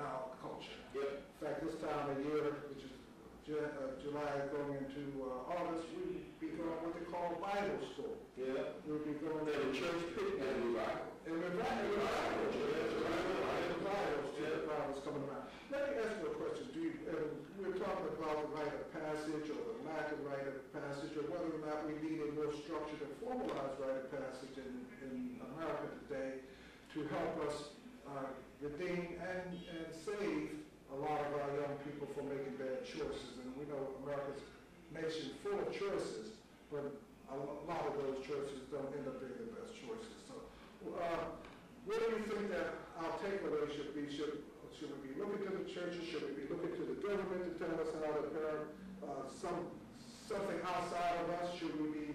our culture. Yep. In fact, this time of year, which is July going into August, we'll be going what they call Bible school. Yeah. We'll be going And to the church picnic. and revival coming around. Let me ask you a question. We're talking about the rite of passage or the lack of rite of passage, or whether or not we need a more structured and formalized rite of passage in America today to help us redeem and save a lot of our young people from making bad choices. And we know America's a nation full of choices, but a lot of those choices don't end up being the best choices. So what do you think that our takeaway should be? Should we be looking to the churches? Should we be looking to the government to tell us how to parent something outside of us? Should we be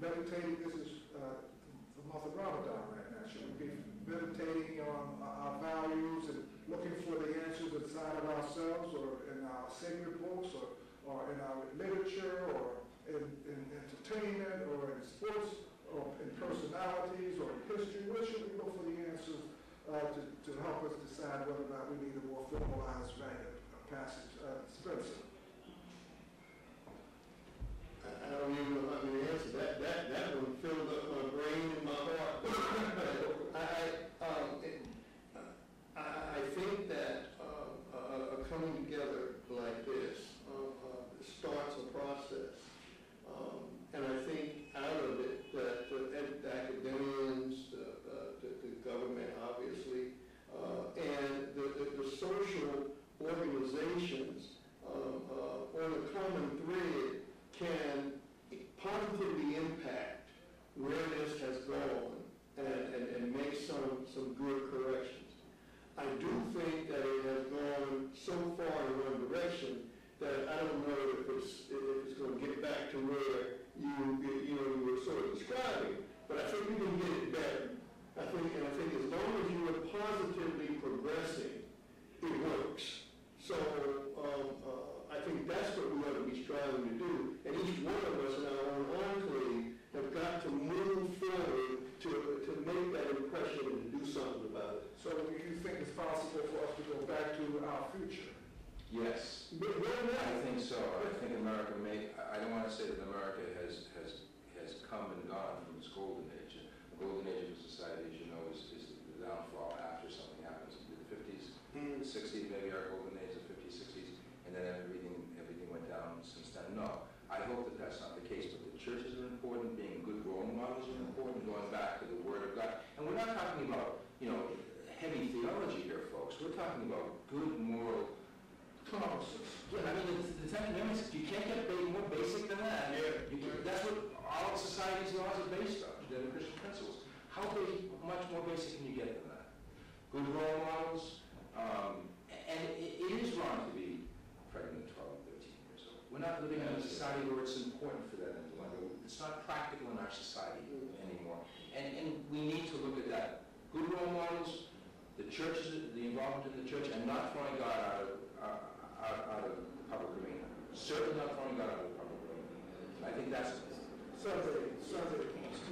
meditating? This is the month of Ramadan right now. Should we be meditating on our values and looking for the answers inside of ourselves, or in our sacred books, or in our literature, or in entertainment, or in sports, or in personalities, or in history? Where should we look for the answers to help us decide whether or not we need a more formalized rite of passage? Spencer. I don't even know how to answer that. That one filled up my brain and my heart. I think that a coming together like this starts a process. And I think out of it that the academians, the government obviously, and the social organizations on a common thread can positively impact where this has gone and make some good corrections. I do think that it has gone so far in one direction that I don't know if it's going to get back to where you were sort of describing, but I think we can get it better. I think as long as you are positively progressing, it works. So I think that's what we ought to be striving to do. And each one of us in our own enclave have got to move forward to make that impression and to do something about it. So do you think it's possible for us to go back to our future? Yes, But I think so. I think America I don't want to say that America has come and gone from its golden age. The golden age of society, as you know, is the downfall after something happens. In the 50s, the 60s, maybe our golden age, the 50s, 60s, and then everything went down since then. No, I hope that that's not the case, but the churches are important, being good role models are important, going back to the Word of God. And we're not talking about, heavy theology here, folks. We're talking about good moral promises. Yeah, I mean, the Ten Commandments, you can't get more basic than that. Yeah. That's what all society's laws are based on, the Christian principles. How much more basic can you get than that? Good role models, and it is wrong to be pregnant at 12 and 13 years old. We're not living in a society where it's important for that any longer. It's not practical in our society anymore. And we need to look at that. Good role models, the churches, the involvement in the church, and not throwing God out of the public arena. Certainly not throwing God out of the public arena. I think that's Sunday,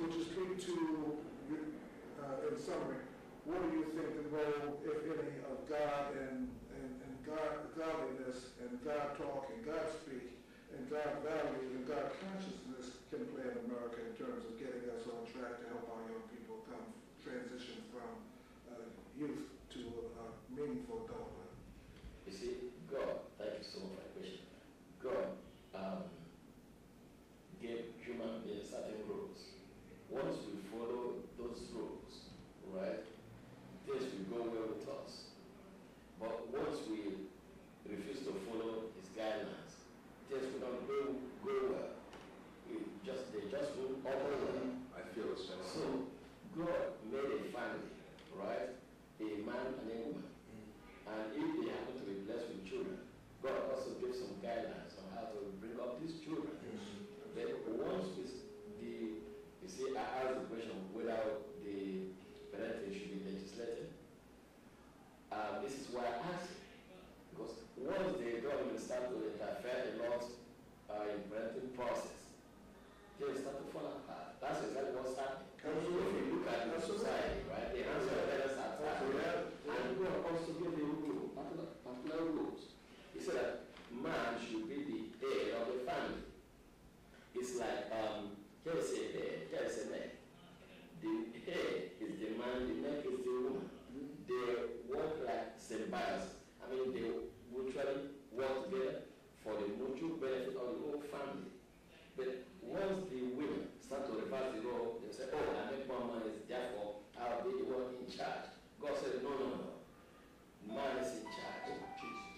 would you speak to, in summary, what do you think the role, if any, of God and godliness and God talk and God speak and God values and God consciousness can play in America in terms of getting us on track to help our young people transition from youth to meaningful adulthood? You see, God, thank you so much for the question. God gave human beings certain rules. Once we follow those rules, right, things will go well with us. But once we refuse to follow his guidelines, things will not go well. They just won't operate. I feel the same. So God made a family, right? A man and a woman. And if they happen to be blessed with children, God also gives some guidelines on how to bring up these children. Then once you see, I asked the question whether the parenting should be legislated. This is why I asked it. Because once the government starts to interfere a lot in parenting process, they start to fall apart. That's exactly what's happening. If you look at the society, right, the hands of parents are tied. And God also gave the rule, particular rules. He said that man should be the head of the family. It's like, here is a head, here is a neck. The head is the man, the neck is the woman. They work like symbiosis. I mean, they mutually work together for the mutual benefit of the whole family. But once the women start to reverse the role, they say, oh, I make more money, therefore I'll be the one in charge. God said, no. Man is in charge. Jesus.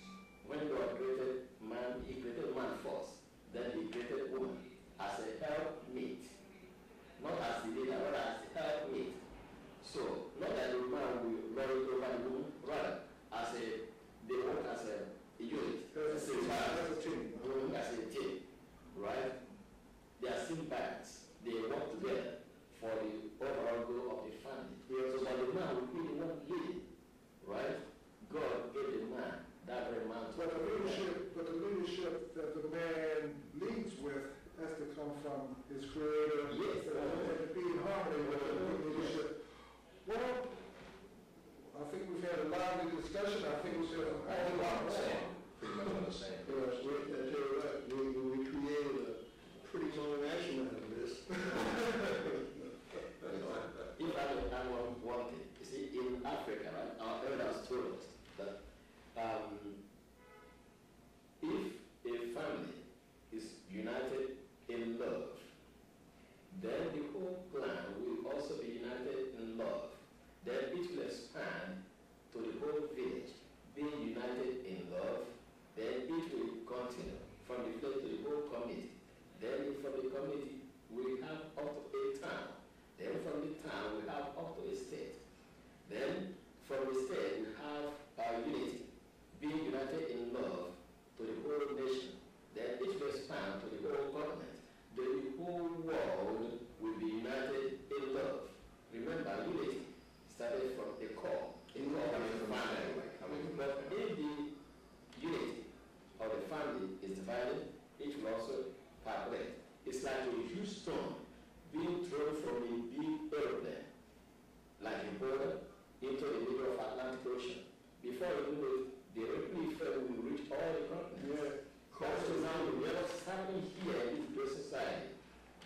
When God created man, he created man first. Then he created woman as a helpmate. Not as the leader, but as a helpmate. So, not that the man will run over the woman, rather, they work as a unit. As a team. As a team. Right? They are symbiotes. They work together for the overall goal of the family. So that the man will be the one leading. Right? God gave the man that very man. But the leadership that the man leads with has to come from his creator. Yes. And to be in harmony with the leadership. Well, I think we've had a lively discussion. I think we should have a whole lot more. Pretty much on the same. Yes, we created a pretty long action out of this. If I can add one thing, you see, in Africa, right, our elders told us that if a family is united in love, then the whole clan will also be united in love. Then it will expand to the whole village. Being united in love, then it will continue from the village to the whole community. Then from the community, we have up to a town. Then from the town, we have up to a state. Then from the state, we have our unity, being united in love to the whole nation. Then it will expand to the whole continent. Then the whole world will be united in love. Remember, unity started from the core. The core of the family. But if the unity of the family is divided, it will also percolate. It's like a huge stone being thrown from a big airplane, like a boulder, into the middle of Atlantic Ocean. Before you know it, the ripple effect will reach all the continents. Also now, what's happening here in this great society,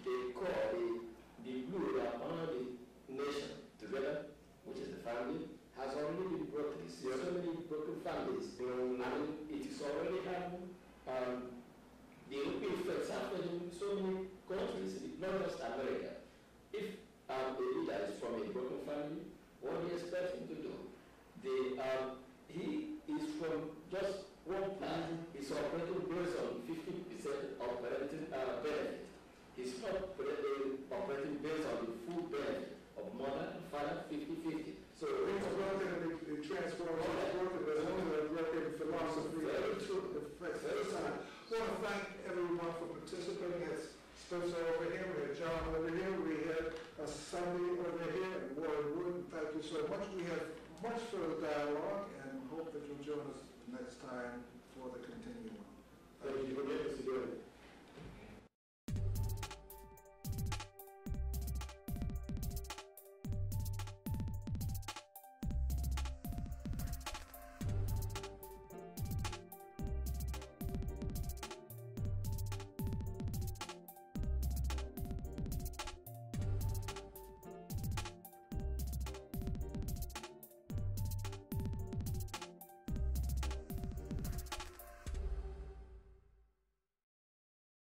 the core, the glue that bound the nation together, which is the family, has already been broken. You see so many broken families. And it is already happening. The ripple effects happen in so many countries, not just America. If a leader is from a broken family, what do you expect him to do? He is from just one part. He's operating based on 50% of parenting benefit. He's not operating based on the full benefit of mother and father, 50-50. So it's broken, it transforms, it's broken, there's only a broken philosophy. Very true. I want to thank everyone for participating. It's Spencer over here, we had John over here, we had Sunday over here, and Warren Wood. Thank you so much. We have much further dialogue and hope that you'll join us next time for the continuing. Thank you for getting us together.